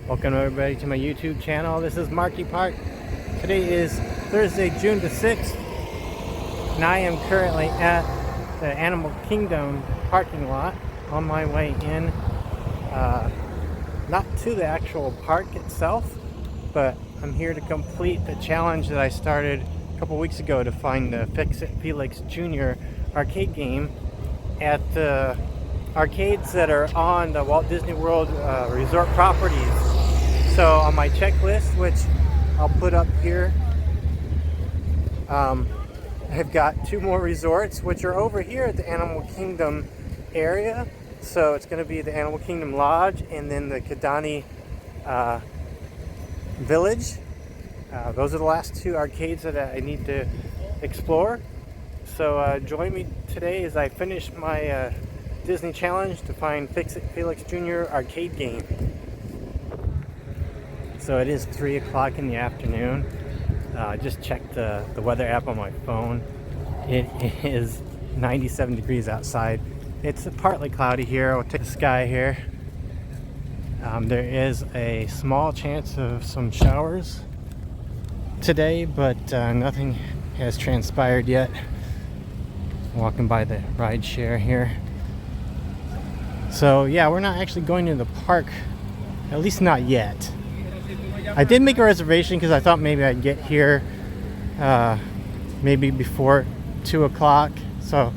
Welcome everybody to my YouTube channel. This is Marky Park. Today is Thursday, June the 6th, and I am currently at the Animal Kingdom parking lot on my way in. Not to the actual park itself, but I'm here to complete the challenge that I started a couple weeks ago to find the Fix-It Felix Jr. arcade game at the arcades that are on the Walt Disney World resort properties. So on my checklist, which I'll put up here, I've got 2 more resorts which are over here at the Animal Kingdom area. So it's going to be the Animal Kingdom Lodge and then the Kidani Village. Those are the last 2 arcades that I need to explore. So join me today as I finish my Disney challenge to find Fix-It Felix Jr. arcade game. So it is 3 o'clock in the afternoon. I just checked the weather app on my phone. It is 97 degrees outside. It's partly cloudy here. I'll take the sky here. There is a small chance of some showers today, but nothing has transpired yet. Walking by the ride share here. So yeah, we're not actually going to the park, at least not yet. I did make a reservation because I thought maybe I'd get here maybe before 2 o'clock. So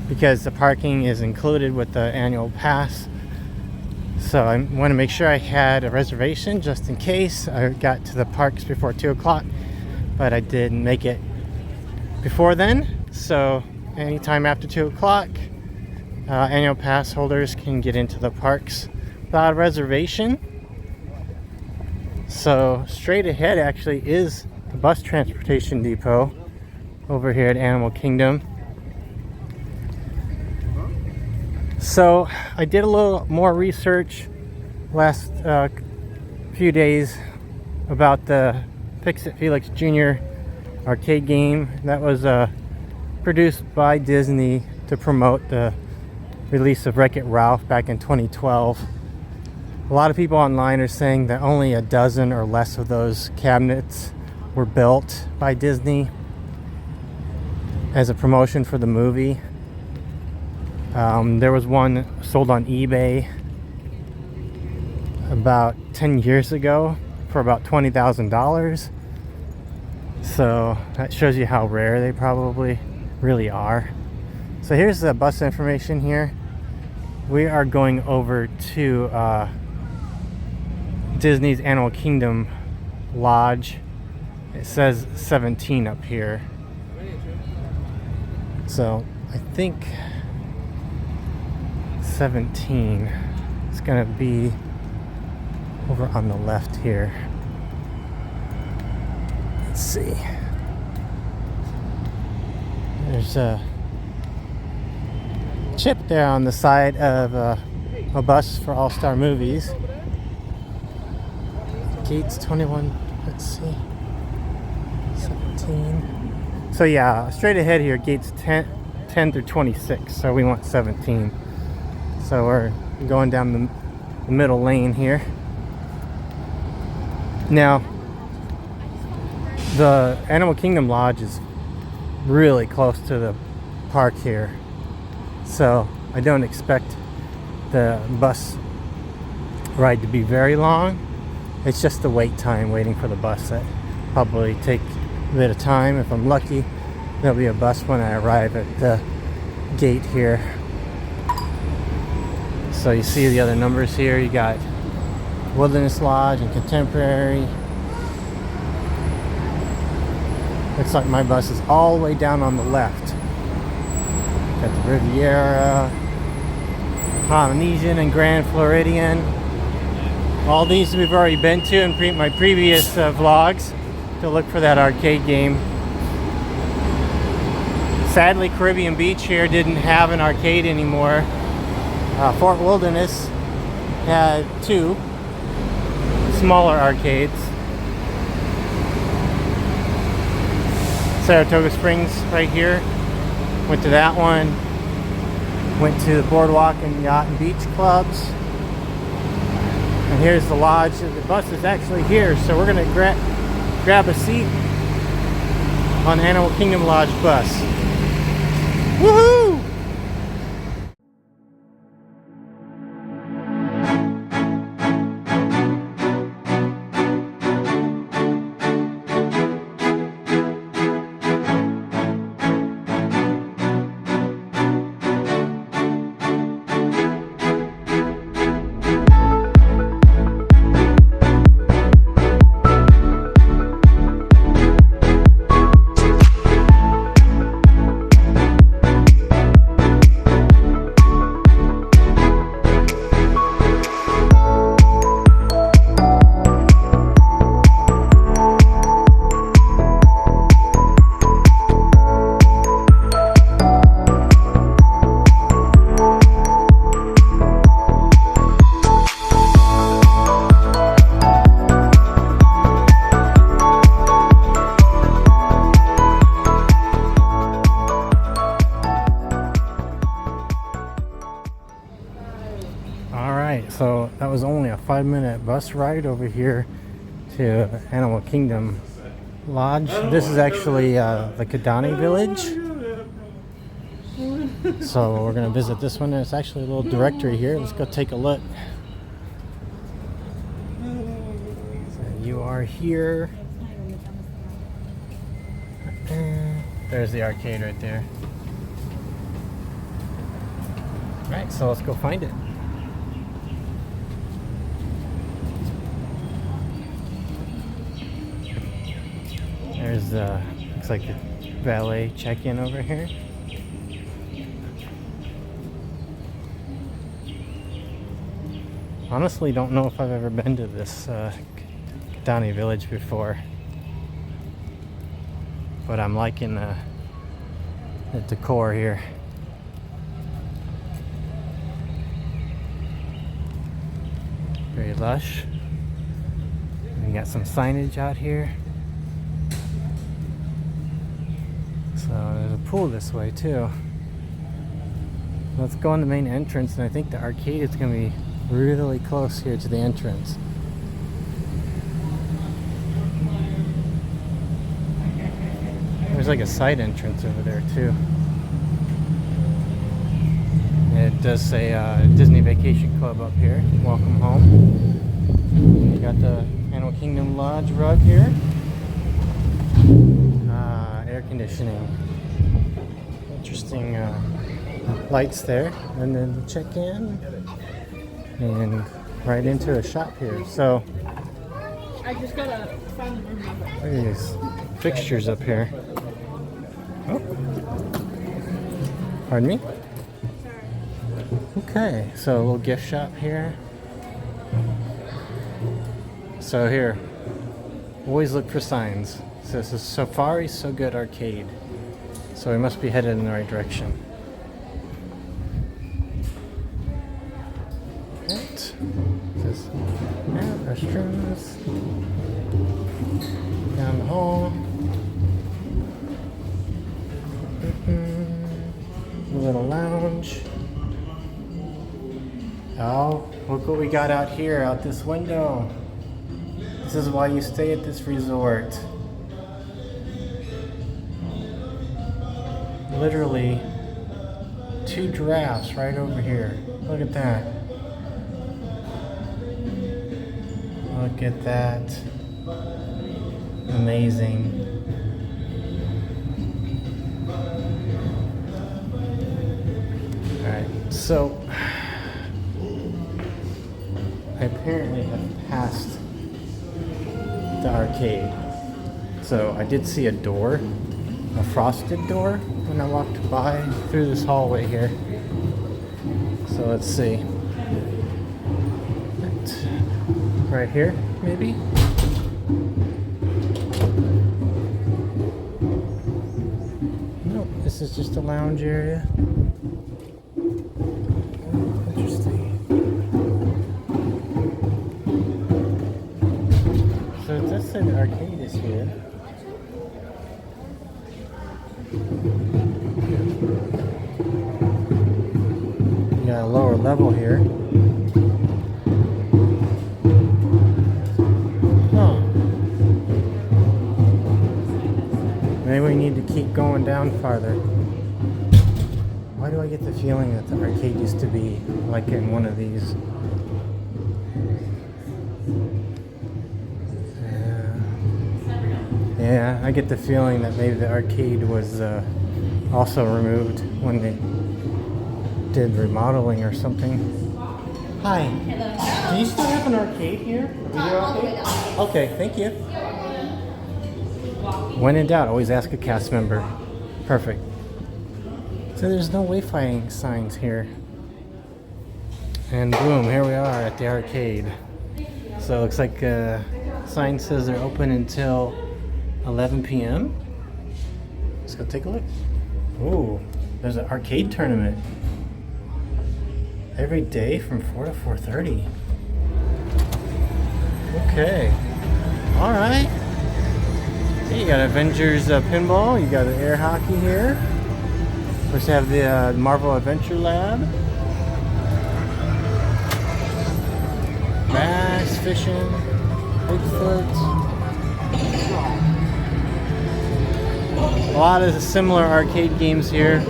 because the parking is included with the annual pass. So I want to make sure I had a reservation just in case I got to the parks before 2 o'clock. But I didn't make it before then. So anytime after 2 o'clock, annual pass holders can get into the parks without a reservation. So straight ahead actually is the bus transportation depot over here at Animal Kingdom. So I did a little more research last few days about the Fix-It Felix Jr. arcade game that was produced by Disney to promote the release of Wreck-It Ralph back in 2012. A lot of people online are saying that only a dozen or less of those cabinets were built by Disney as a promotion for the movie. There was one sold on eBay about 10 years ago for about $20,000. So that shows you how rare they probably really are. So here's the bus information here. We are going over to Disney's Animal Kingdom Lodge. It says 17 up here. So I think 17 is going to be over on the left here. Let's see. There's a chip there on the side of a bus for All-Star Movies. Gates 21, let's see, 17. So yeah, straight ahead here, gates 10 through 26, so we want 17. So we're going down the middle lane here. Now, the Animal Kingdom Lodge is really close to the park here. So I don't expect the bus ride to be very long. It's just the wait time waiting for the bus that probably take a bit of time. If I'm lucky, there'll be a bus when I arrive at the gate here. So you see the other numbers here. You got Wilderness Lodge and Contemporary. Looks like my bus is all the way down on the left. Got the Riviera, Polynesian, and Grand Floridian. All these we've already been to in my previous vlogs to look for that arcade game. Sadly, Caribbean Beach here didn't have an arcade anymore. Fort Wilderness had 2 smaller arcades. Saratoga Springs right here. Went to that one. Went to the Boardwalk and Yacht and Beach Clubs. And here's the lodge. The bus is actually here, so we're gonna grab a seat on Animal Kingdom Lodge bus. Woohoo! So that was only a 5-minute bus ride over here to Animal Kingdom Lodge. This is actually the Kidani village. So we're gonna visit this one. There's actually a little directory here. Let's go take a look. So you are here. There's the arcade right there. All right, so let's go find it. There's looks like the valet check-in over here. Honestly, don't know if I've ever been to this Kidani village before, but I'm liking the decor here. Very lush. We got some signage out here. So there's a pool this way too. Let's go on the main entrance, and I think the arcade is going to be really close here to the entrance. There's like a side entrance over there too. And it does say Disney Vacation Club up here. Welcome home. We got the Animal Kingdom Lodge rug here. Air conditioning. Interesting lights there. And then the check-in. And right into a shop here. So I just gotta find the room. look at these fixtures up here. Oh. Pardon me? Okay, so a little gift shop here. So here, always look for signs. So this is Safari So Good Arcade. So we must be headed in the right direction. Right. This restrooms. Down the hall. A little lounge. Oh, look what we got out here, out this window. This is why you stay at this resort. Literally 2 giraffes right over here. Look at that. Look at that. Amazing. Alright, so I apparently have passed the arcade. So I did see a door, a frosted door, when I walked by through this hallway here. So let's see. Right here, maybe? Nope, this is just a lounge area. Interesting. So it does say the arcade is here. You got a lower level here. Maybe we need to keep going down farther. Why do I get the feeling that the arcade used to be like in one of these? Yeah, I get the feeling that maybe the arcade was also removed when they did remodeling or something. Hi. Do you still have an arcade here? A video arcade? Okay, thank you. When in doubt, always ask a cast member. Perfect. So there's no wayfinding signs here. And boom, here we are at the arcade. So it looks like sign says they're open until 11 p.m. Let's go take a look. Ooh, there's an arcade tournament. Every day from 4 to 4:30. Okay. Alright. You got Avengers pinball. You got an air hockey here. Of course, you have the Marvel Adventure Lab. Bass fishing. Bigfoot. A lot of similar arcade games here.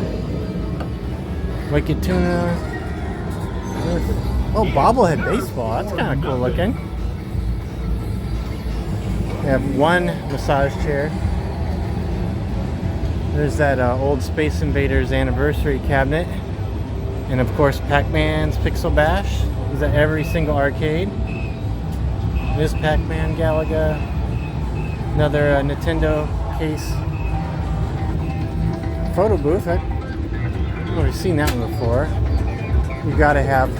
Wicked Tuna. Oh, bobblehead baseball. That's kind of cool looking. We have one massage chair. There's that old Space Invaders anniversary cabinet. And of course, Pac-Man's Pixel Bash is at every single arcade. This Pac-Man Galaga. Another Nintendo case. Photo booth. I've already seen that one before. You gotta have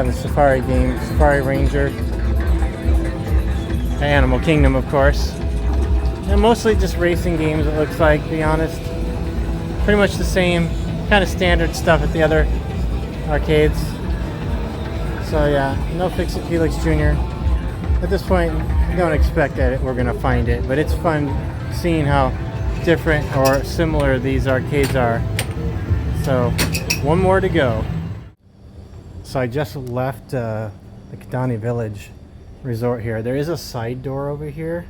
the Safari game, Safari Ranger, Animal Kingdom, of course, and mostly just racing games. It looks like, to be honest, pretty much the same kind of standard stuff at the other arcades. So yeah, no Fix-It Felix Jr. At this point, don't expect that we're gonna find it, but it's fun seeing how different or similar these arcades are. So one more to go. So I just left the Kidani Village resort here. There is a side door over here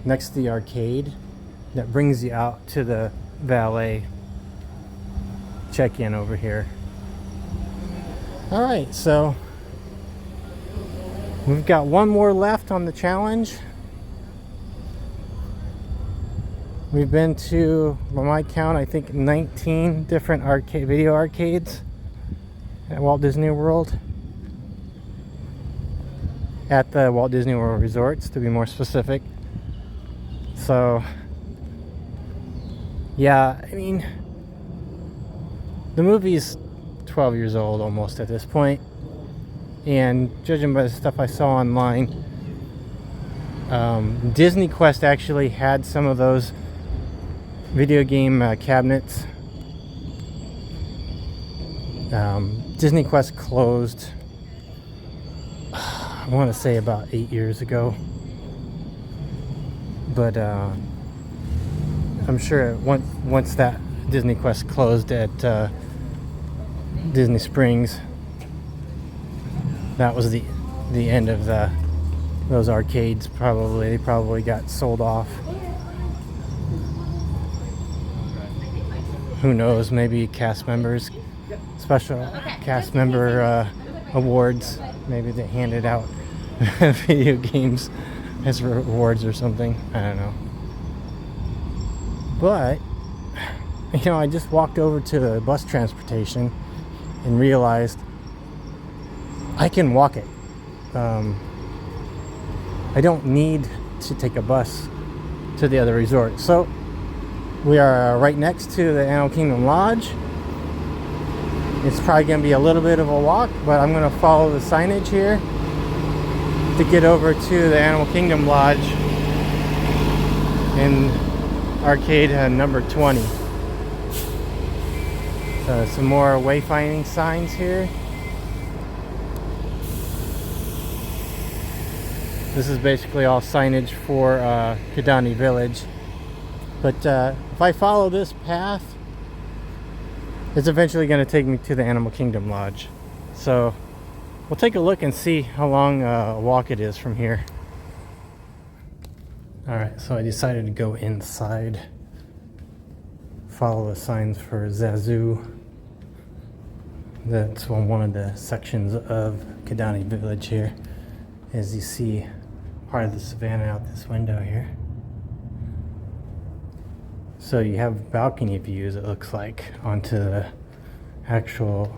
next to the arcade that brings you out to the valet check-in over here. All right, so we've got one more left on the challenge. We've been to, by my count, I think 19 different video arcades at Walt Disney World. At the Walt Disney World resorts, to be more specific. So, yeah, I mean, the movie's 12 years old almost at this point. And judging by the stuff I saw online, Disney Quest actually had some of those video game cabinets. Disney Quest closed, I want to say about 8 years ago, but I'm sure once that Disney Quest closed at Disney Springs, that was the end of those arcades. They probably got sold off. Who knows, maybe cast members, special cast member awards, maybe they handed out video games as rewards or something, I don't know. But, you know, I just walked over to the bus transportation and realized I can walk it. I don't need to take a bus to the other resort. So we are right next to the Animal Kingdom Lodge. It's probably going to be a little bit of a walk, but I'm going to follow the signage here to get over to the Animal Kingdom Lodge in arcade number 20. So some more wayfinding signs here. This is basically all signage for Kidani Village. But if I follow this path, it's eventually going to take me to the Animal Kingdom Lodge. So we'll take a look and see how long a walk it is from here. Alright, so I decided to go inside, follow the signs for Zazu. That's on one of the sections of Kidani village here. As you see, part of the savannah out this window here. So you have balcony views, it looks like, onto the actual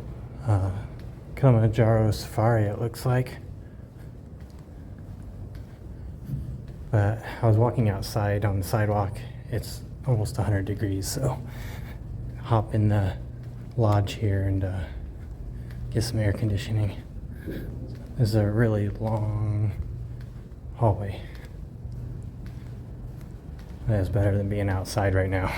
Kilimanjaro safari, it looks like. But I was walking outside on the sidewalk. It's almost 100 degrees, so hop in the lodge here and get some air conditioning. This is a really long hallway. That is better than being outside right now.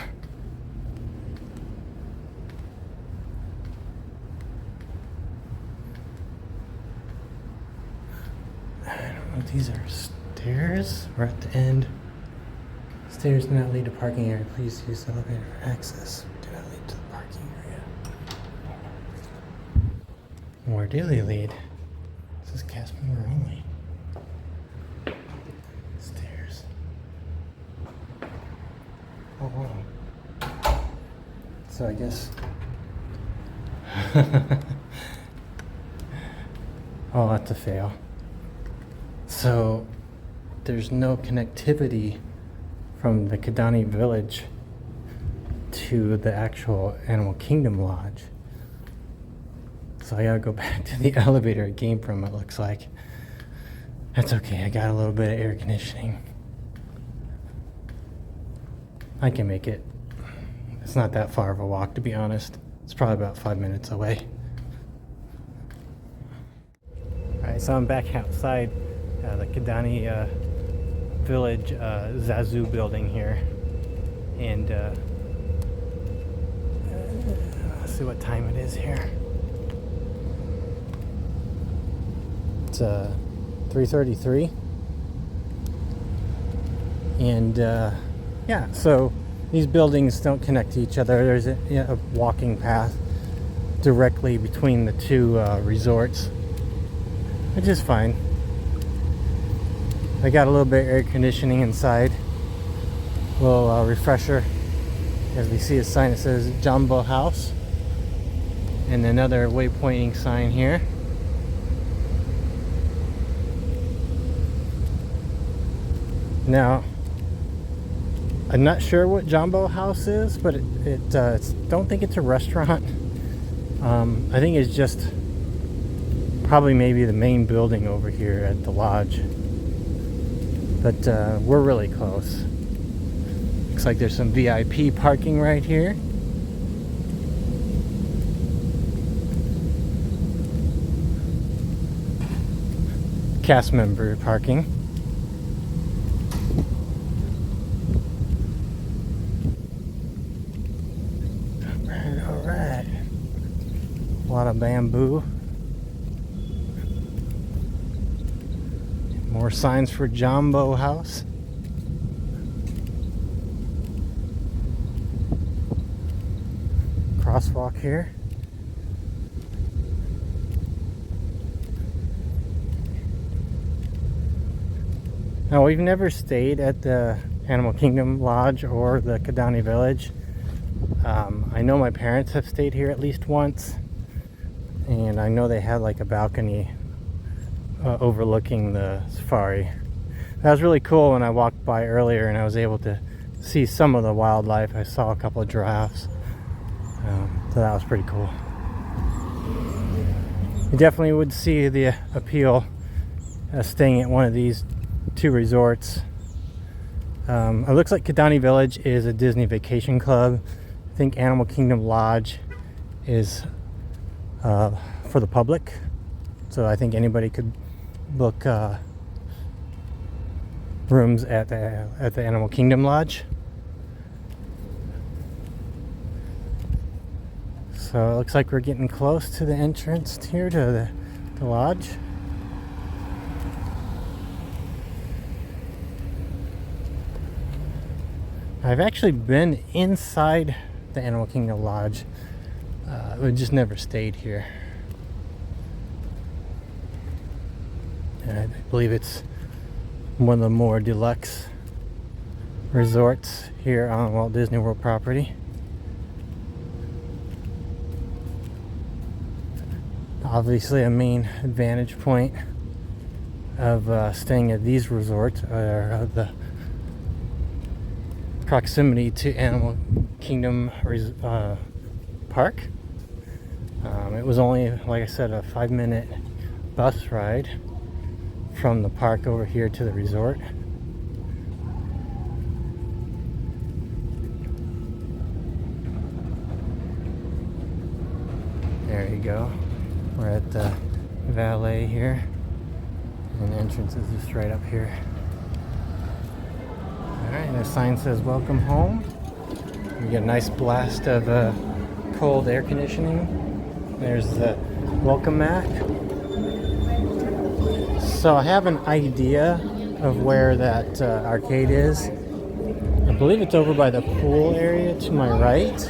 I don't know if these are stairs. We're at the end. Stairs do not lead to parking area. Please use the elevator for access. Do not lead to the parking area. Where do they lead? This is cast member only. Stairs. Oh, wow. So I guess. Oh, that's a fail. So there's no connectivity from the Kidani village to the actual Animal Kingdom lodge. So I gotta go back to the elevator it came from, it looks like. That's okay, I got a little bit of air conditioning. I can make it. It's not that far of a walk, to be honest. It's probably about 5 minutes away. Alright, so I'm back outside the Kidani village Zazu building here. And let's see what time it is here. It's 3:33. And yeah, so these buildings don't connect to each other. There's a walking path directly between the two resorts, which is fine. I got a little bit of air conditioning inside. A little refresher. As we see a sign that says Jumbo House. And another waypointing sign here. Now, I'm not sure what Jumbo House is, but don't think it's a restaurant. I think it's just probably maybe the main building over here at the lodge. But we're really close. Looks like there's some VIP parking right here. Cast member parking. Alright. A lot of bamboo. More signs for Jumbo House. Crosswalk here. Now, we've never stayed at the Animal Kingdom Lodge or the Kidani Village. I know my parents have stayed here at least once, and I know they had like a balcony overlooking the safari. That was really cool when I walked by earlier and I was able to see some of the wildlife. I saw a couple of giraffes, so that was pretty cool. You definitely would see the appeal staying at one of these two resorts. It looks like Kidani Village is a Disney Vacation Club. I think Animal Kingdom Lodge is for the public, so I think anybody could book rooms at the Animal Kingdom Lodge. So it looks like we're getting close to the entrance here to the lodge. I've actually been inside the Animal Kingdom Lodge. We just never stayed here. And I believe it's one of the more deluxe resorts here on Walt Disney World property. Obviously, a main advantage point of staying at these resorts are the proximity to Animal Kingdom Park. It was only, like I said, a 5-minute bus ride from the park over here to the resort. There you go. We're at the valet here, and the entrance is just right up here. Alright, the sign says welcome home. We get a nice blast of cold air conditioning. There's the welcome mat. So I have an idea of where that arcade is. I believe it's over by the pool area to my right.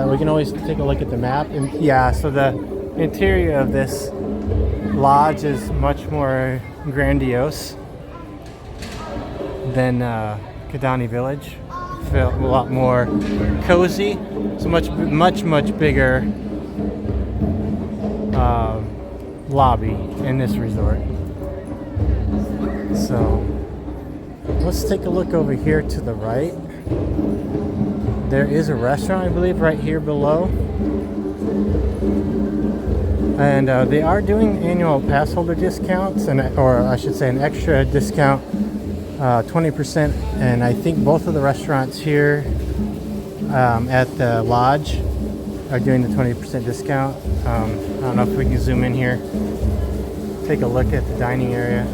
We can always take a look at the map. And yeah, so the interior of this lodge is much more grandiose than Kidani Village. Felt a lot more cozy. It's a much bigger lobby in this resort. So let's take a look over here to the right. There is a restaurant, I believe, right here below. And they are doing annual pass holder discounts, or I should say an extra discount, 20%. And I think both of the restaurants here at the lodge are doing the 20% discount. I don't know if we can zoom in here, take a look at the dining area.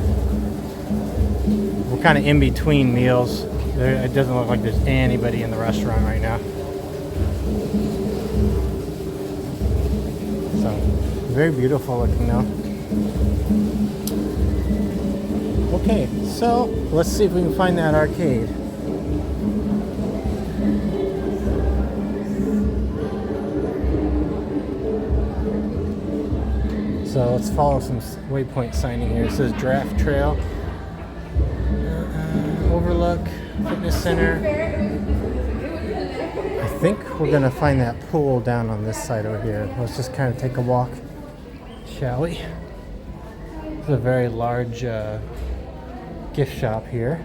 We're kind of in between meals. It doesn't look like there's anybody in the restaurant right now. So, very beautiful looking though. Okay, so let's see if we can find that arcade. So let's follow some waypoint signing here. It says Draft Trail, Overlook, Fitness Center. I think we're gonna find that pool down on this side over here. Let's just kind of take a walk, shall we? It's a very large gift shop here.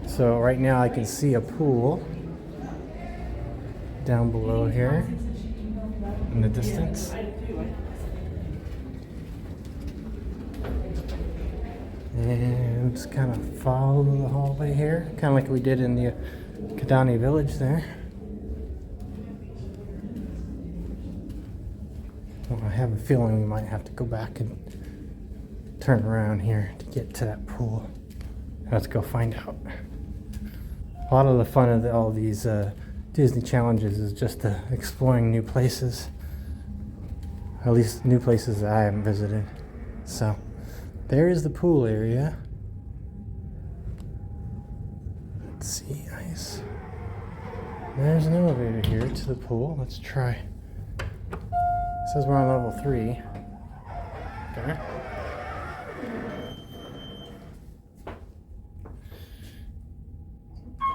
So right now I can see a pool down below here in the distance. And just kind of follow the hallway here, kind of like we did in the Kidani Village there. Well, I have a feeling we might have to go back and turn around here to get to that pool. Let's go find out. A lot of the fun of all these Disney challenges is just exploring new places. At least new places that I haven't visited. So there is the pool area. Let's see, nice. There's an elevator here to the pool. Let's try. It says we're on level 3. Okay.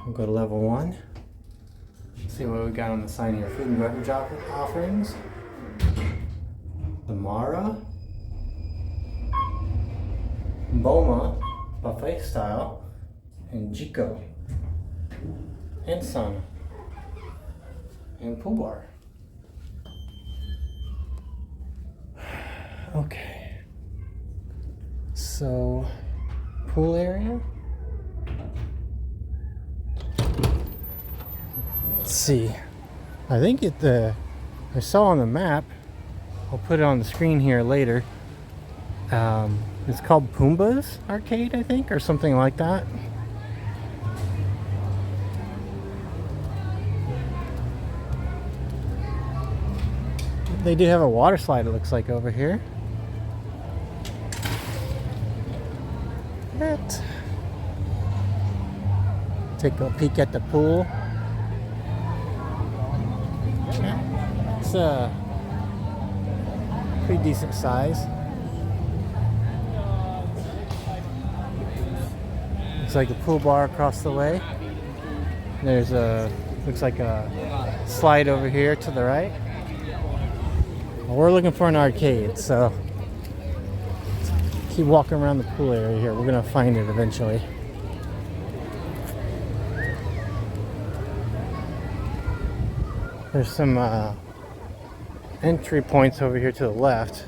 We'll go to level 1. See what we got on the sign here. Food and beverage offerings. The Mara. Boma, buffet style, and Jico, and sauna, and pool bar. Okay, so pool area. Let's see. I think I saw on the map. I'll put it on the screen here later. It's called Pumbaa's Arcade, I think, or something like that. They do have a water slide, it looks like, over here. Let's take a peek at the pool. It's a pretty decent size. Looks like a pool bar across the way. There's a, looks like a slide over here to the right. Well, we're looking for an arcade, so keep walking around the pool area here. We're gonna find it eventually. There's some entry points over here to the left.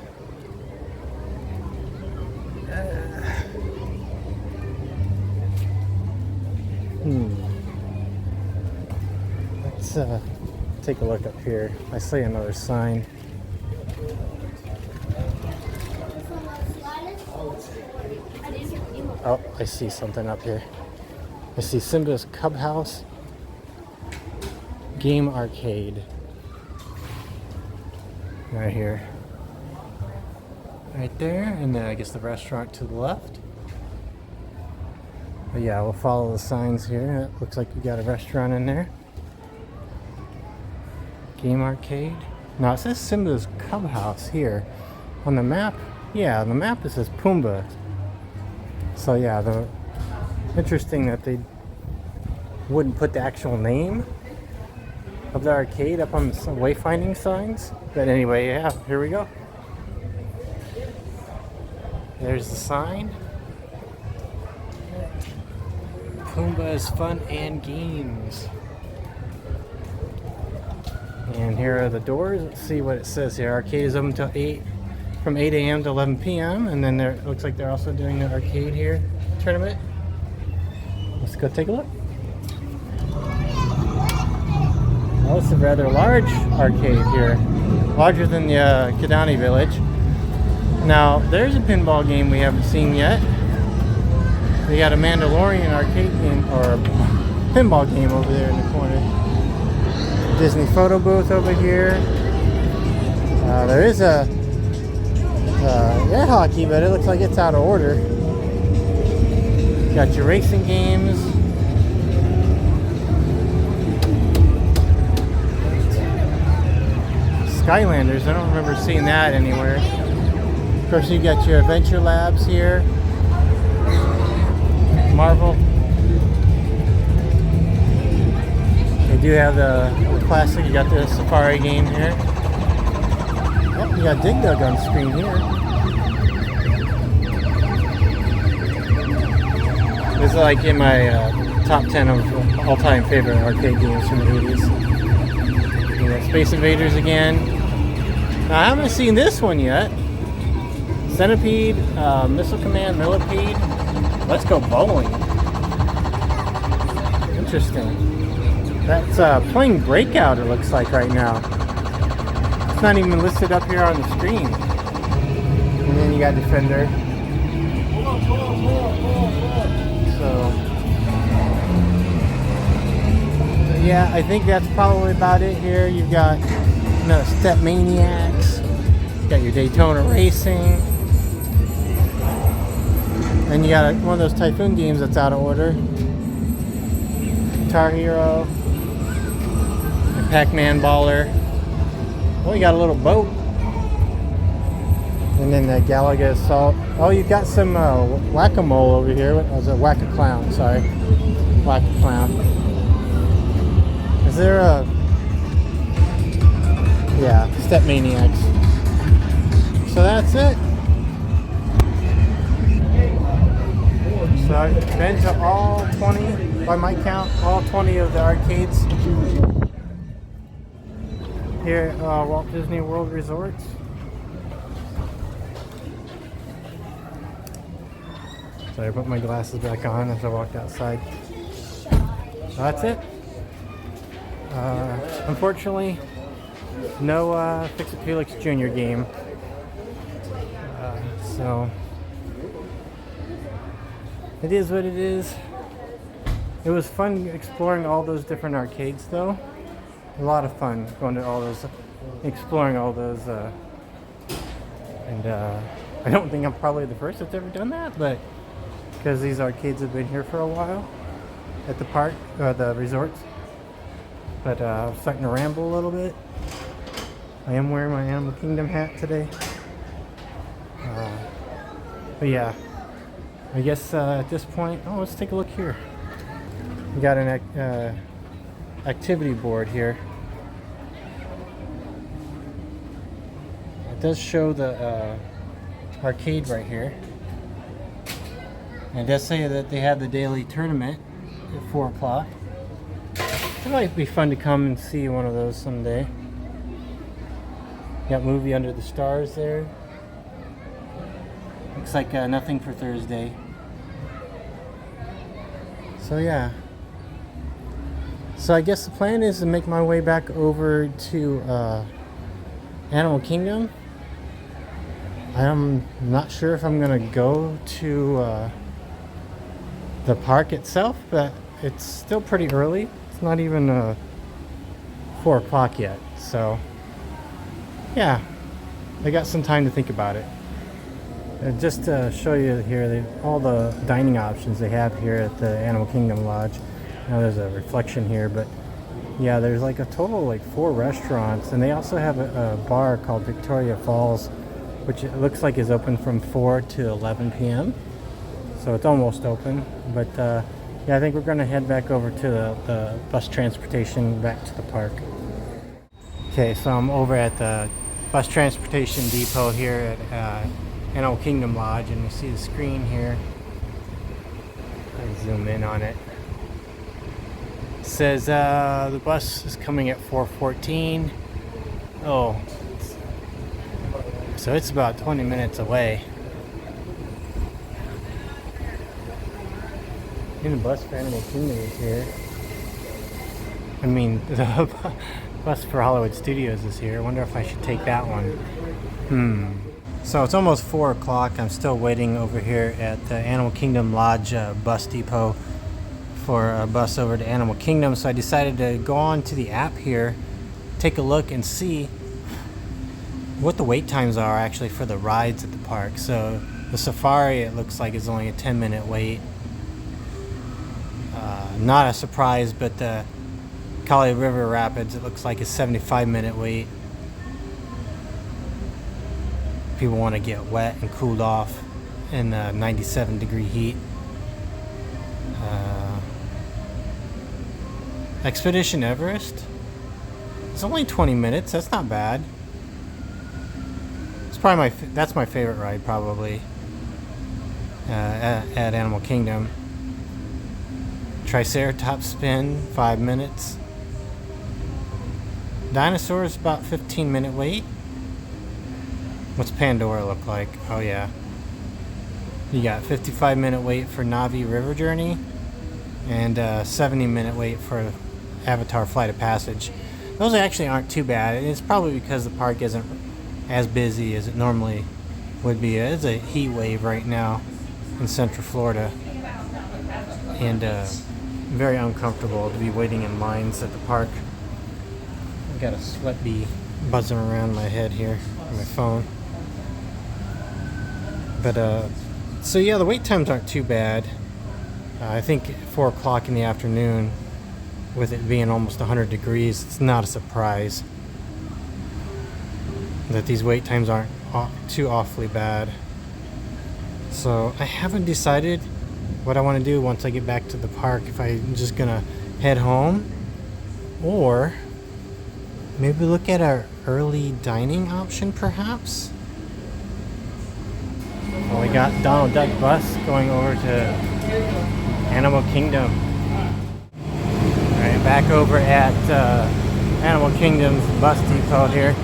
Let's take a look up here. I see another sign. Oh, I see something up here. I see Simba's Cub House Game Arcade. Right here. Right there, and then I guess the restaurant to the left. But yeah, we'll follow the signs here. It looks like you got a restaurant in there. Game Arcade. No, it says Simba's Cub House here. On the map, yeah, on the map it says Pumbaa. So yeah, interesting that they wouldn't put the actual name of the arcade up on some wayfinding signs. But anyway, yeah, here we go. There's the sign. Pumbaa's Fun and Games. And here are the doors. Let's see what it says here. Arcade is open until 8, from 8 a.m. to 11 p.m. And then it looks like they're also doing the arcade here tournament. Let's go take a look. Oh, it's a rather large arcade here. Larger than the Kidani village. Now, there's a pinball game we haven't seen yet. We got a Mandalorian arcade game, or pinball game over there in the corner. Disney photo booth over here. There is a air hockey, but it looks like it's out of order. Got your racing games. Skylanders, I don't remember seeing that anywhere. Of course, you got your Adventure Labs here. Marvel. They do have the classic. You got the Safari game here. Yep, you got Dig Dug on screen here. This is like in my top 10 of all-time favorite arcade games from the 80s. You got Space Invaders again. Now, I haven't seen this one yet. Centipede, Missile Command, Millipede. Let's go bowling. Interesting. That's playing Breakout, it looks like right now. It's not even listed up here on the screen. And then you got Defender. So yeah, I think that's probably about it here. You've got Step Maniacs. You got your Daytona Racing. And you got one of those Typhoon games that's out of order. Guitar Hero. Pac-Man Baller. Well, you got a little boat. And then the Galaga Assault. Oh, you got some Whack-A-Mole over here. What was it? Whack-A-Clown, sorry. Whack-A-Clown. Is there a... Yeah, Step Maniacs. So that's it. So I've been to all 20, by my count, all 20 of the arcades here at Walt Disney World Resorts. So I put my glasses back on as I walked outside. So that's it. Unfortunately, no Fix-It Felix Jr. game. So it is what it is. It was fun exploring all those different arcades though. A lot of fun going to all those, exploring all those, and I don't think I'm probably the first that's ever done that, but because these arcades have been here for a while at the park, the resorts. But I'm starting to ramble a little bit. I am wearing my Animal Kingdom hat today. But yeah, I guess at this point, oh, let's take a look here. We got an activity board here. It does show the arcade right here. And it does say that they have the daily tournament at 4 o'clock. It might be fun to come and see one of those someday. Got movie Under the Stars there. Looks like nothing for Thursday. So yeah. So I guess the plan is to make my way back over to Animal Kingdom. I'm not sure if I'm gonna go to the park itself, but it's still pretty early. It's not even 4 o'clock yet, so yeah, I got some time to think about it. Just to show you here all the dining options they have here at the Animal Kingdom Lodge. Now there's a reflection here, but yeah, there's like a total of like 4 restaurants, and they also have a bar called Victoria Falls, which it looks like is open from 4 to 11 p.m. So it's almost open, but yeah, I think we're going to head back over to the bus transportation back to the park. Okay, so I'm over at the bus transportation depot here at Animal Kingdom Lodge, and you see the screen here. I zoom in on it. It says the bus is coming at 4:14. Oh, so it's about 20 minutes away. And the bus for Animal Kingdom is here. I mean, the bus for Hollywood Studios is here. I wonder if I should take that one. So it's almost 4 o'clock. I'm still waiting over here at the Animal Kingdom Lodge bus depot for a bus over to Animal Kingdom. So I decided to go on to the app here, take a look and see what the wait times are actually for the rides at the park. So the safari, it looks like, is only a 10-minute wait. Not a surprise, but the Kali River Rapids, it looks like a 75-minute wait. People want to get wet and cooled off in 97-degree heat. Expedition Everest, it's only 20 minutes. That's not bad. It's probably that's my favorite ride probably at Animal Kingdom. Triceratops spin, 5 minutes. Dinosaurs, about 15-minute wait. What's Pandora look like? Oh yeah. You got 55-minute wait for Navi River Journey and 70-minute wait for Avatar Flight of Passage. Those actually aren't too bad. It's probably because the park isn't as busy as it normally would be. It's a heat wave right now in Central Florida, and very uncomfortable to be waiting in lines at the park. I got a sweat bee buzzing around my head here on my phone. But so yeah, the wait times aren't too bad. I think 4 o'clock in the afternoon, with it being almost 100 degrees, it's not a surprise that these wait times aren't too awfully bad. So I haven't decided what I want to do once I get back to the park, if I'm just gonna head home or maybe look at our early dining option perhaps. Well, we got Donald Duck bus going over to Animal Kingdom. Alright, back over at Animal Kingdom's bus depot here.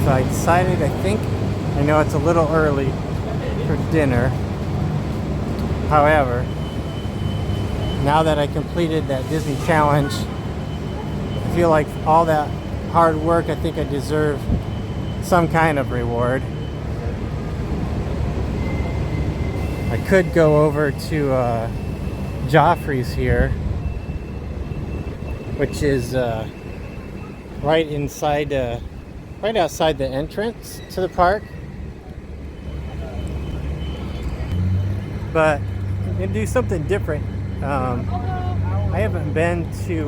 So I decided, I know it's a little early for dinner. However, now that I completed that Disney challenge, I feel like all that hard work, I think I deserve some kind of reward. I could go over to Joffrey's here, which is right outside the entrance to the park. But and do something different. I haven't been to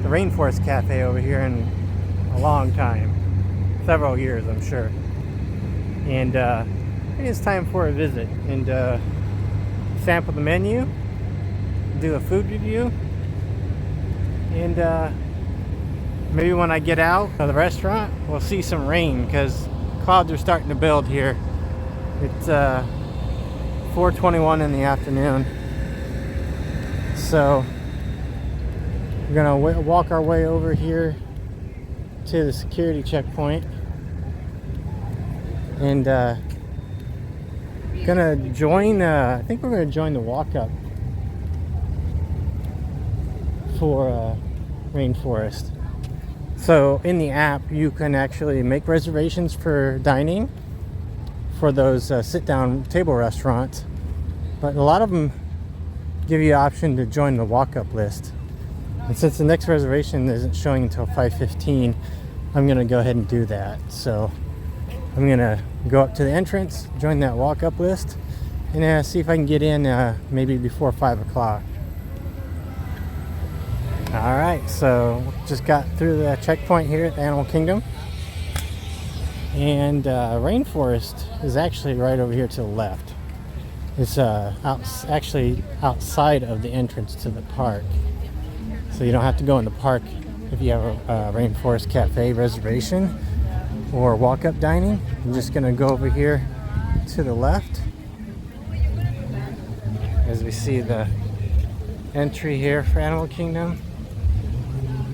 the Rainforest Cafe over here in a long time, several years I'm sure, and it's time for a visit and sample the menu, do a food review, and maybe when I get out of the restaurant, we'll see some rain because clouds are starting to build here. It's 4:21 in the afternoon, so we're gonna walk our way over here to the security checkpoint and gonna join. I think we're gonna join the walk up for Rainforest. So in the app, you can actually make reservations for dining for those sit-down table restaurants, but a lot of them give you the option to join the walk-up list. And since the next reservation isn't showing until 5:15, I'm gonna go ahead and do that. So I'm gonna go up to the entrance, join that walk-up list, and see if I can get in maybe before 5 o'clock. All right, so just got through the checkpoint here at the Animal Kingdom, and Rainforest is actually right over here to the left. It's actually outside of the entrance to the park, so you don't have to go in the park if you have a Rainforest Cafe reservation or walk-up dining. I'm just gonna go over here to the left as we see the entry here for Animal Kingdom.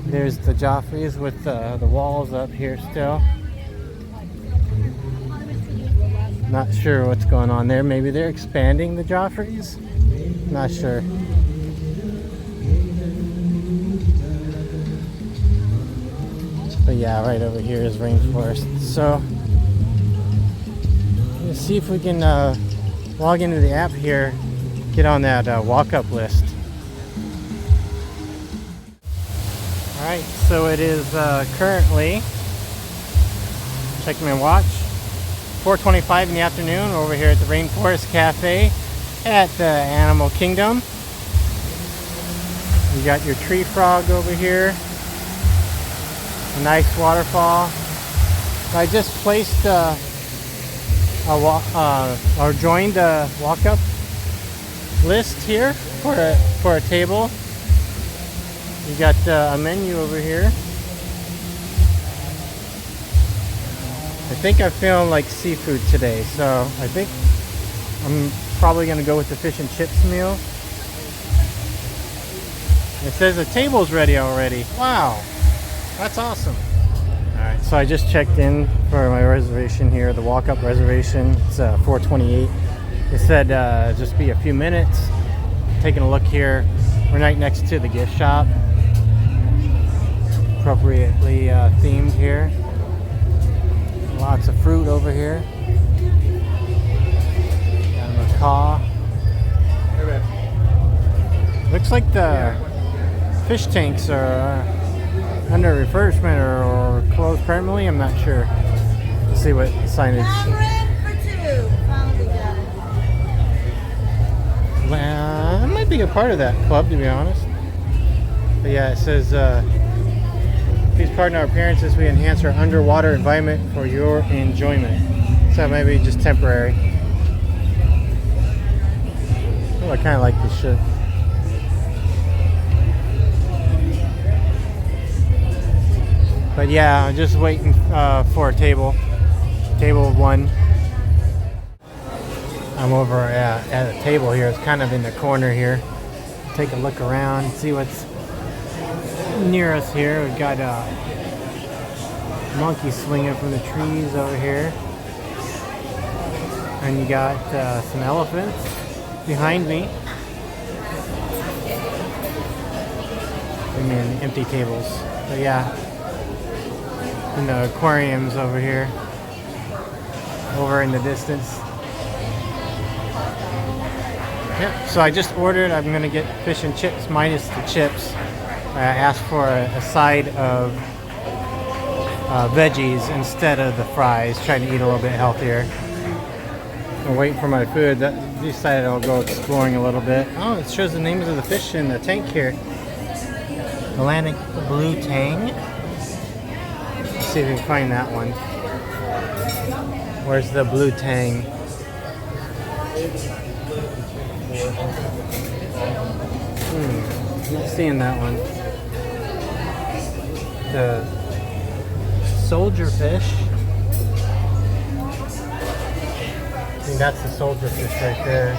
There's the Joffreys with the walls up here still. Not sure what's going on there. Maybe they're expanding the Joffreys? Not sure. But yeah, right over here is Rainforest. So let's see if we can log into the app here, get on that walk-up list. Alright, so it is currently, checking my watch, 4:25 in the afternoon over here at the Rainforest Cafe at the Animal Kingdom. You got your tree frog over here, a nice waterfall. I just placed or joined a walk-up list here for a table. You got a menu over here. I think I filmed like seafood today, so I think I'm probably gonna go with the fish and chips meal. It says the table's ready already. Wow, that's awesome. All right, so I just checked in for my reservation here, the walk-up reservation. It's 4:28. It said just be a few minutes. Taking a look here, we're right next to the gift shop. Appropriately themed here. Lots of fruit over here. Got a macaw. Looks like the fish tanks are under refurbishment or closed permanently. I'm not sure. Let's see what signage. Well, I might be a part of that club, to be honest. But yeah, it says please pardon our appearances. We enhance our underwater environment for your enjoyment. So maybe just temporary. Oh, I kind of like this shit. But yeah, I'm just waiting for a table. Table 1. I'm over at a table here. It's kind of in the corner here. Take a look around, see what's near us here. We've got monkeys swinging from the trees over here, and you got some elephants behind me, and then empty tables. But yeah, and the aquariums over here, over in the distance. Yep. So I just ordered. I'm gonna get fish and chips minus the chips. I asked for a side of veggies instead of the fries, trying to eat a little bit healthier. I'm waiting for my food. Decided I'll go exploring a little bit. Oh, it shows the names of the fish in the tank here. Atlantic blue tang. Let's see if we can find that one. Where's the blue tang? Not seeing that one. The soldier fish. I think that's the soldier fish right there.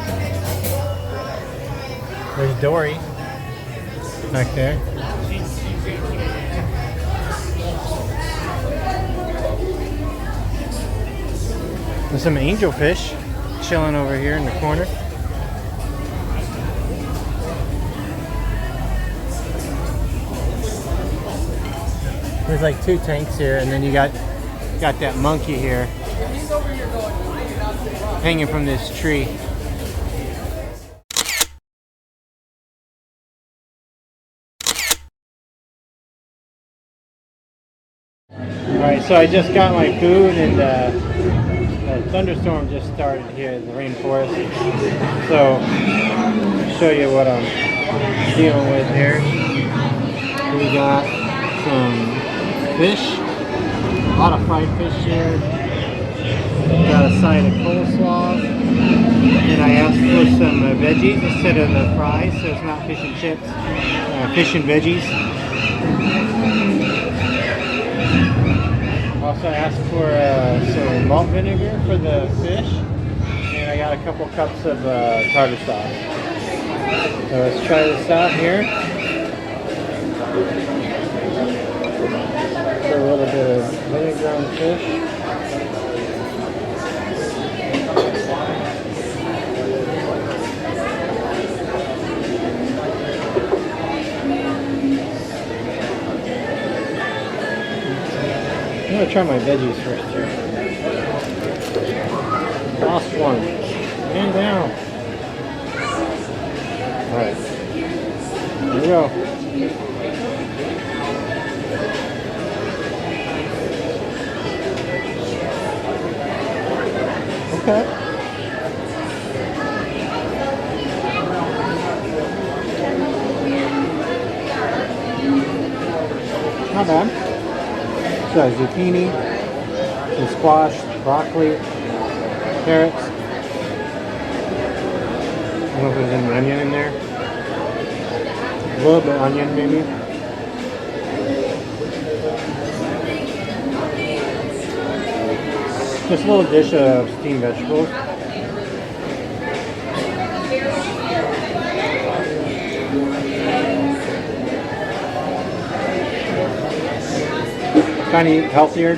There's Dory back there. There's some angelfish chilling over here in the corner. There's like 2 tanks here, and then you got that monkey here hanging from this tree. Alright, so I just got my food, and a thunderstorm just started here in the rainforest. So I'll show you what I'm dealing with here. We got some fish, a lot of fried fish here. Got a side of coleslaw, and I asked for some veggies instead of the fries, so it's not fish and chips, fish and veggies. Also asked for some malt vinegar for the fish, and I got a couple cups of tartar sauce. So let's try this out here. Put a little bit of vinegar on the fish. I'm gonna try my veggies first here. Last one. And down. Alright. Here we go. Okay. Not bad. So zucchini, some squash, broccoli, carrots. I don't know if there's any onion in there. A little bit of onion maybe. Just a little dish of steamed vegetables. Trying to eat healthier.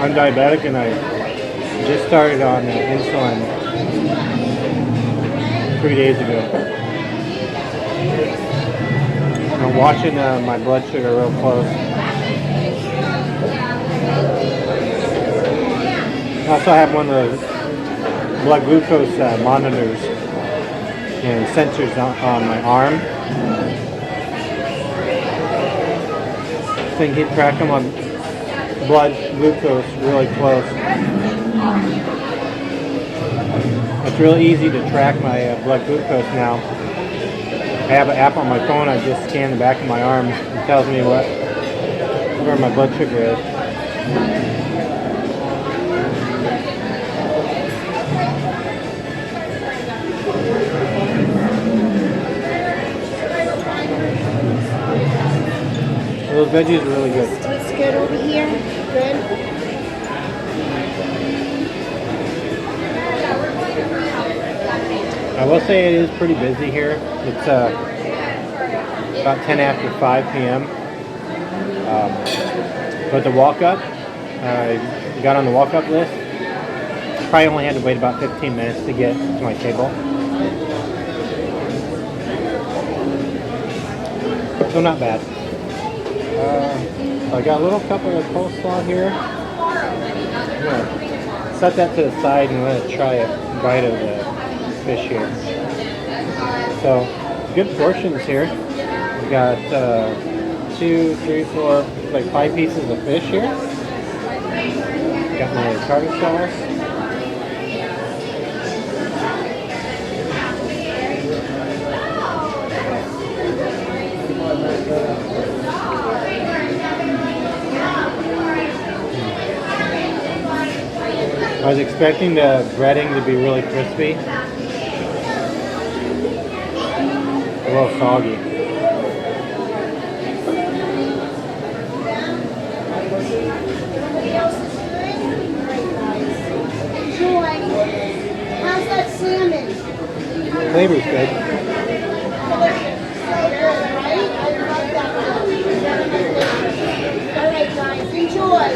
I'm diabetic, and I just started on insulin 3 days ago. I'm watching my blood sugar real close. I also have one of those blood glucose monitors and sensors on my arm. So you can keep track of my blood glucose really close. It's really easy to track my blood glucose now. I have an app on my phone. I just scan the back of my arm. It tells me where my blood sugar is. Those veggies are really good. It's good over here. Good. I will say it is pretty busy here. It's about 10 after 5 p.m. But the walk-up, I got on the walk-up list. Probably only had to wait about 15 minutes to get to my table. So not bad. I got a little cup of coleslaw here. I'm gonna set that to the side, and I'm going to try a bite of the fish here. So, good portions here. We got 2, 3, 4, like 5 pieces of fish here. Got my tartar sauce. I was expecting the breading to be really crispy. A little soggy. Joy, how's that salmon? Flavor's good. So good, right? I love that one. All right, guys, enjoy.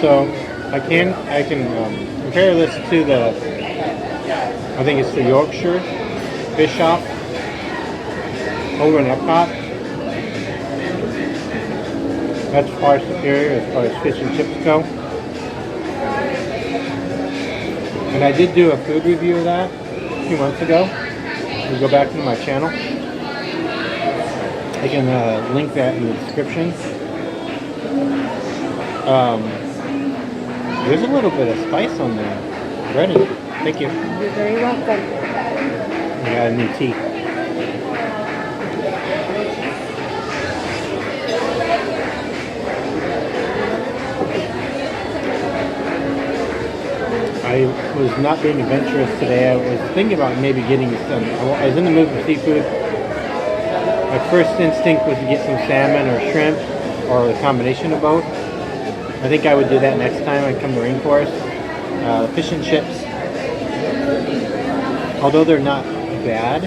So I can compare this to the, I think it's the Yorkshire fish shop over in Epcot. That's far superior as far as fish and chips go. And I did do a food review of that a few months ago. You go back to my channel. I can link that in the description. There's a little bit of spice on the breading. Thank you. You're very welcome. I got a new tea. I was not being adventurous today. I was thinking about maybe getting some. I was in the mood for seafood. My first instinct was to get some salmon or shrimp or a combination of both. I think I would do that next time I come to Rainforest. Fish and chips, although they're not bad,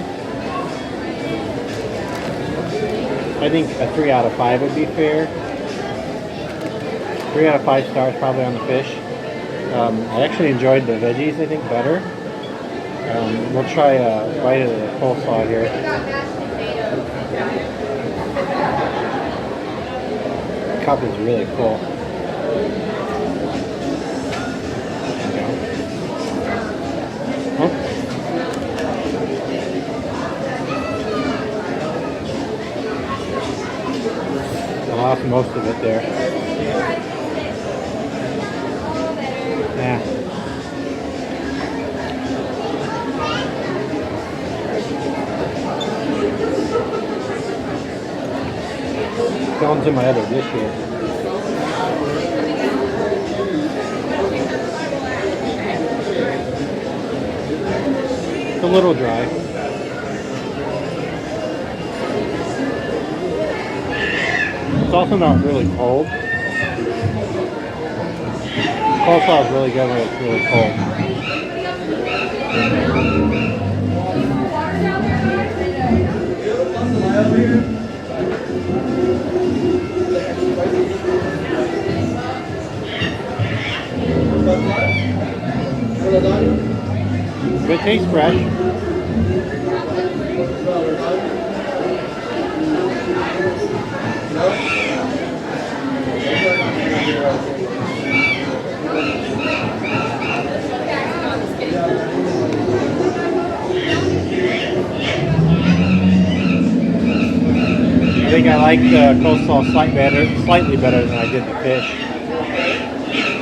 I think a 3 out of 5 would be fair. 3 out of 5 stars probably on the fish. I actually enjoyed the veggies, I think, better. We'll try a bite of the coleslaw here. The cup is really full. I lost most of it there. Yeah. Going to my other dish here. It's a little dry. It's also not really cold. Coleslaw is really good when it's really cold. But it tastes fresh. I think I like the coleslaw slightly better than I did the fish.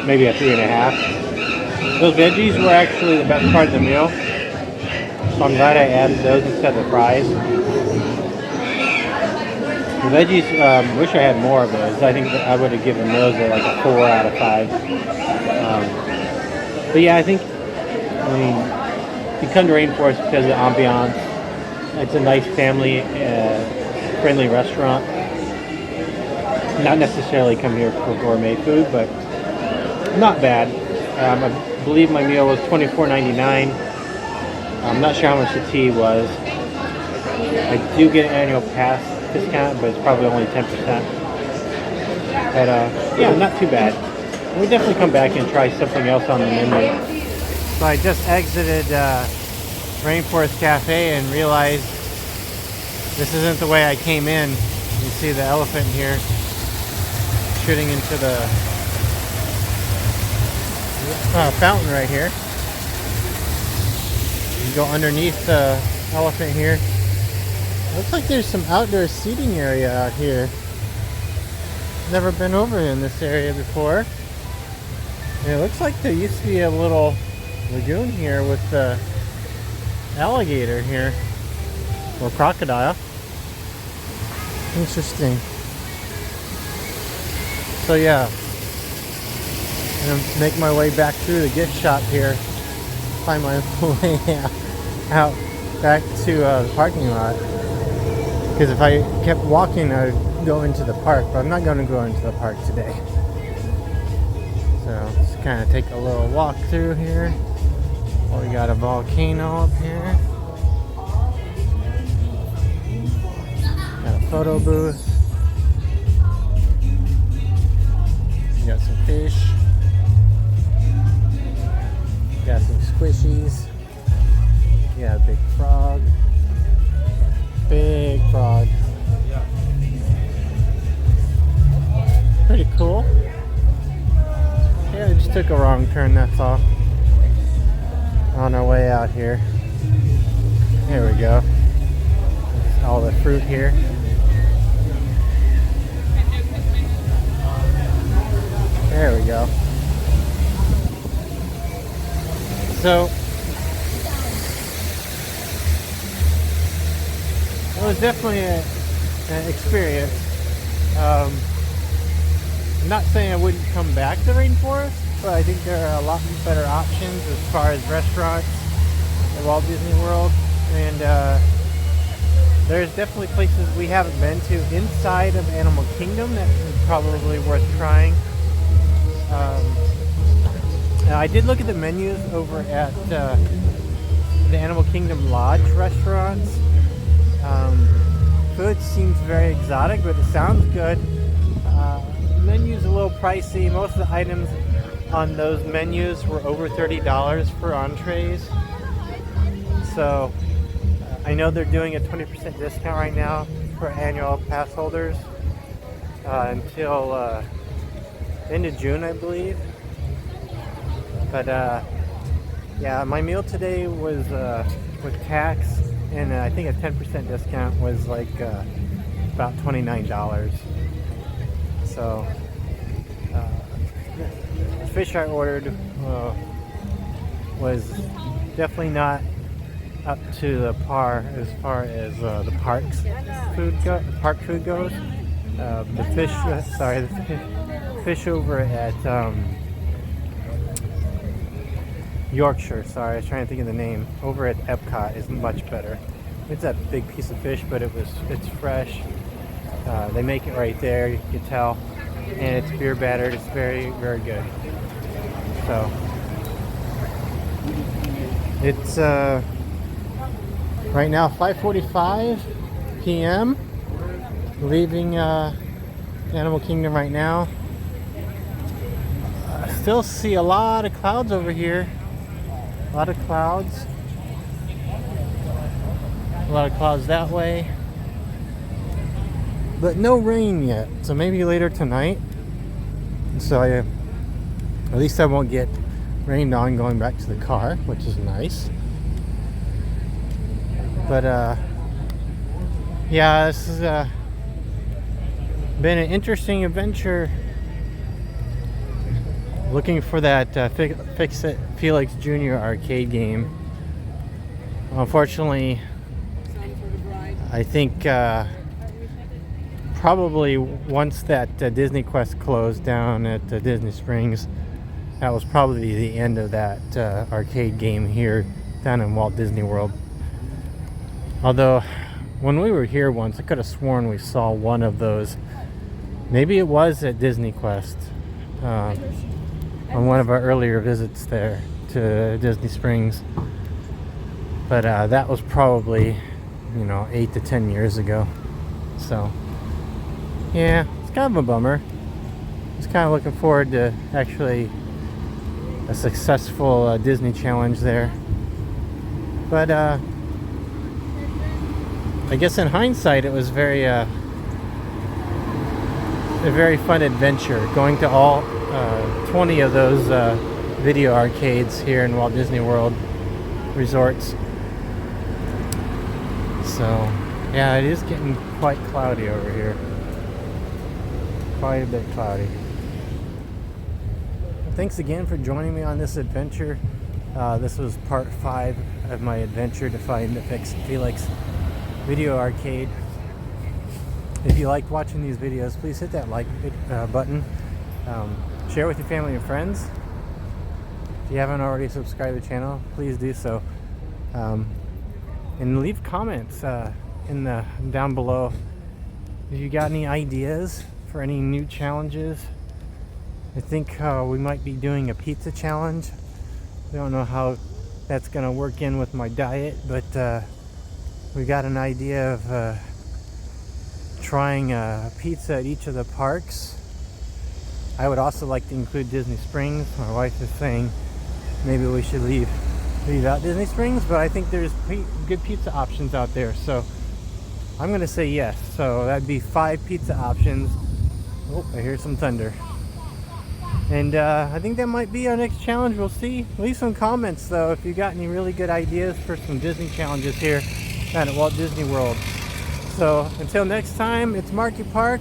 Maybe a 3.5. Those veggies were actually the best part of the meal, so I'm glad I added those instead of the fries. The veggies, wish I had more of those. I think that I would have given those like a 4 out of 5. But yeah, I mean, you come to Rainforest because of the ambiance. It's a nice family friendly restaurant. Not necessarily come here for gourmet food, but not bad. I believe my meal was $24.99. I'm not sure how much the tea was. I do get an annual pass discount, but it's probably only 10%. But yeah, not too bad. We'll definitely come back and try something else on the menu. So I just exited Rainforest Cafe and realized this isn't the way I came in. You see the elephant here shooting into the fountain right here. You go underneath the elephant here. Looks like there's some outdoor seating area out here. Never been over in this area before. And it looks like there used to be a little lagoon here with the alligator here, or crocodile. Interesting. So yeah, I'm gonna make my way back through the gift shop here, find my way out back to the parking lot. Because if I kept walking, I would go into the park, but I'm not going to go into the park today. So just kind of take a little walk through here. Oh, we got a volcano up here. Got a photo booth. We got some fish. Got some squishies. Yeah, a big frog. Big frog. Pretty cool. Yeah, I just took a wrong turn, that's all. On our way out here. There we go. That's all the fruit here. There we go. So it was definitely an experience. I'm not saying I wouldn't come back to Rainforest, but I think there are a lot better options as far as restaurants at Walt Disney World. And there's definitely places we haven't been to inside of Animal Kingdom that is probably worth trying. Now I did look at the menus over at the Animal Kingdom Lodge restaurants. Food seems very exotic, but it sounds good. The menu's a little pricey. Most of the items on those menus were over $30 for entrees. So I know they're doing a 20% discount right now for annual pass holders until end of June, I believe. But yeah, my meal today was with tax, and I think a 10% discount was like about $29. So the fish I ordered was definitely not up to the par as far as the park's park food goes. The fish, the fish over at Yorkshire, sorry, I was trying to think of the name, over at Epcot is much better. It's a big piece of fish, but it's fresh. They make it right there, you can tell, and it's beer battered. It's very, very good. So it's right now 5:45 p.m. leaving Animal Kingdom right now. I still see a lot of clouds over here. A lot of clouds. A lot of clouds that way. But no rain yet. So maybe later tonight. So at least I won't get rained on going back to the car, which is nice. But yeah, this has been an interesting adventure. Looking for that Fix-It Felix Jr. arcade game. Unfortunately, I think probably once that Disney Quest closed down at Disney Springs, that was probably the end of that arcade game here down in Walt Disney World. Although, when we were here once, I could have sworn we saw one of those. Maybe it was at Disney Quest. On one of our earlier visits there to Disney Springs. But that was probably, 8 to 10 years ago. So, yeah, it's kind of a bummer. Just kind of looking forward to actually a successful Disney challenge there. But I guess in hindsight, it was a very fun adventure going to all 20 of those video arcades here in Walt Disney World resorts. So yeah, it is getting quite cloudy over here. Quite a bit cloudy. thanks again for joining me on this adventure. This was part 5 of my adventure to find the Fix-It Felix video arcade. If you like watching these videos, please hit that like button. Share with your family and friends. If you haven't already subscribed to the channel, please do so. And leave comments down below. If you got any ideas for any new challenges. I think we might be doing a pizza challenge. I don't know how that's going to work in with my diet, but we got an idea of trying pizza at each of the parks. I would also like to include Disney Springs. My wife is saying maybe we should leave out Disney Springs, but I think there's good pizza options out there, so I'm going to say yes. So that'd be 5 pizza options. Oh, I hear some thunder. And I think that might be our next challenge. We'll see. Leave some comments though if you got any really good ideas for some Disney challenges here at Walt Disney World. So until next time, it's Marky Park.